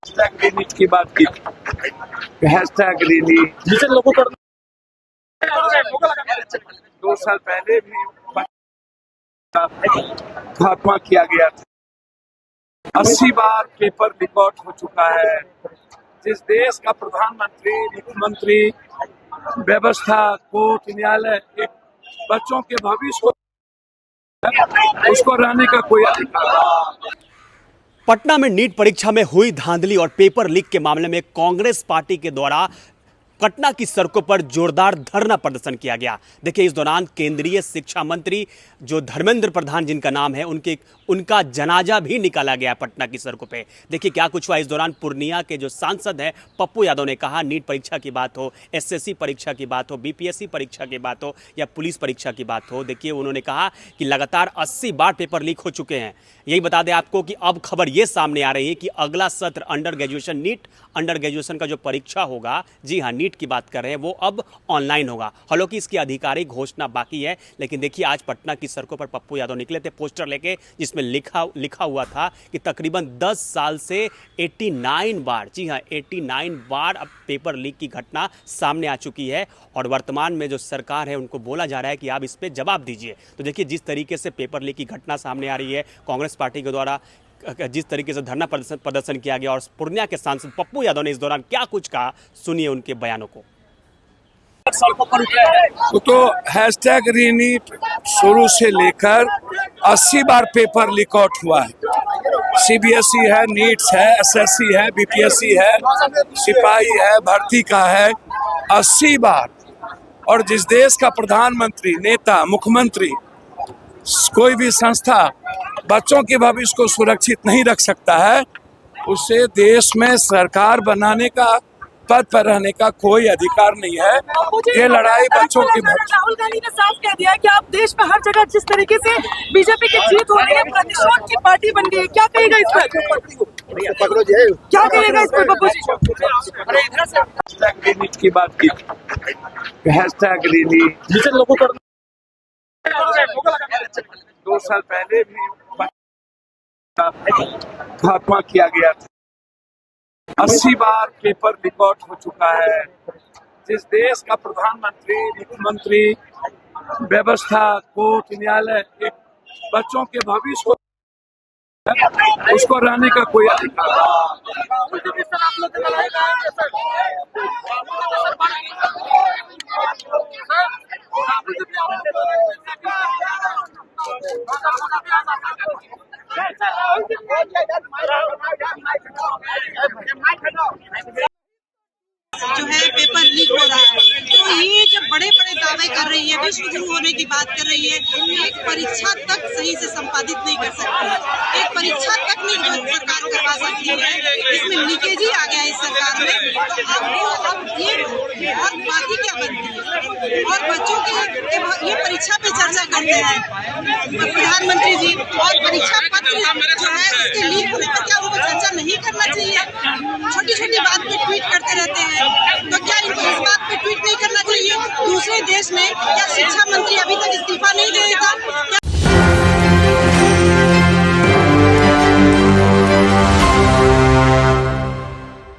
Hashtag रीनीट की बात की, हैशटैग रीनीट जिसे लोगों को 2 साल पहले भी खात्मा किया गया था। 80 बार पेपर रिकॉर्ड हो चुका है। जिस देश का प्रधानमंत्री, मुख्यमंत्री, व्यवस्था, कोर्ट, न्यायालय एक बच्चों के भविष्य को उसको रहने का कोई अधिकार। पटना में नीट परीक्षा में हुई धांधली और पेपर लीक के मामले में कांग्रेस पार्टी के द्वारा पटना की सड़कों पर जोरदार धरना प्रदर्शन किया गया। देखिए, इस दौरान केंद्रीय शिक्षा मंत्री जो धर्मेंद्र प्रधान जिनका नाम है उनका जनाजा भी निकाला गया पटना की सड़कों पे। देखिए क्या कुछ हुआ। इस दौरान पूर्णिया के जो सांसद हैं पप्पू यादव ने कहा, नीट परीक्षा की बात हो, एसएससी परीक्षा की बात हो, बीपीएससी परीक्षा की बात हो या पुलिस परीक्षा की बात हो, देखिए उन्होंने कहा कि लगातार 80 बार पेपर लीक हो चुके हैं। यही बता दें आपको कि अब खबर ये सामने आ रही है कि अगला सत्र under graduation NEET under graduation का जो परीक्षा होगा, जी हाँ नीट की बात कर रहे हैं, वो अब ऑनलाइन होगा। हालांकि इसकी आधिकारिक घोषणा बाकी है, लेकिन देखिए आज पटना की सड़कों पर पप्पू यादव निकले थे पोस्टर लेके, जिसमें लिखा हुआ था कि तकरीबन 10 साल से 89 बार, जी हाँ 89 बार अब पेपर लीक की घटना सामने आ चुकी है और वर्तमान में जो सरकार है उनको बोला जा रहा है कि आप इस पे जवाब दीजिए। तो देखिए जिस तरीके से पेपर लीक की घटना सामने आ रही है, कांग्रेस पार्टी के द्वारा जिस तरीके से धरना प्रदर्शन किया गया और पूर्णिया के सांसद पप्पू यादव ने इस दौरान क्या कुछ कहा, सुनिए उनके बयानों को। तो हैशटैग रीनीट शुरू से लेकर 80 बार पेपर रिकॉर्ड हुआ है। सीबीएसई है, नीट्स है, एसएससी है, बीपीएससी है, सिपाही है, भर्ती का है, 80 बार। और जिस देश का प्रधानमंत्री, नेता, मुख्यमंत्री, कोई भी संस्था बच्चों के भविष्य को सुरक्षित नहीं रख सकता है, उसे देश में सरकार बनाने का, पद पर रहने का कोई अधिकार नहीं है। ये लड़ाई बच्चों की भविष्य। राहुल गांधी ने साफ कह दिया कि आप देश में हर जगह जिस तरीके से बीजेपी की जीत हो रही है, प्रतिशोध की पार्टी बन गई है, क्या कहेगा इस पर? क्या कहेगा इस पर पप्पू जी? हैशटैग रीनीट की बात की, हैशटैग रीनीट जिसे लोगों को 2 साल पहले भी खात्मा किया गया था। 80 बार पेपर रिकॉर्ड हो चुका है। जिस देश का प्रधानमंत्री, मुख्यमंत्री, व्यवस्था, कोर्ट, न्यायालय एक बच्चों के भविष्य को उसको रहने का कोई अधिकार। जो है पेपर लीक हो रहा है, तो ये जब बड़े बड़े दावे कर रही है, विश्व गुरु होने की बात कर रही है, एक परीक्षा तक सही से संपादित नहीं कर सकती, एक परीक्षा तक नहीं जो सरकार करवा सकती है, इसमें लीकेज ही आ गया इस सरकार में। तो अब ये और बाकी क्या बनती है? और बच्चों के ये परीक्षा पे चर्चा करते हैं प्रधानमंत्री जी, और परीक्षा पत्र जो है उसके लीक होने पर क्या उनको चर्चा नहीं करना चाहिए? छोटी छोटी बात पे ट्वीट करते रहते हैं, तो क्या इनको इस बात पे ट्वीट नहीं करना चाहिए? दूसरे देश में क्या शिक्षा मंत्री अभी तक इस्तीफा नहीं दे देता? क्या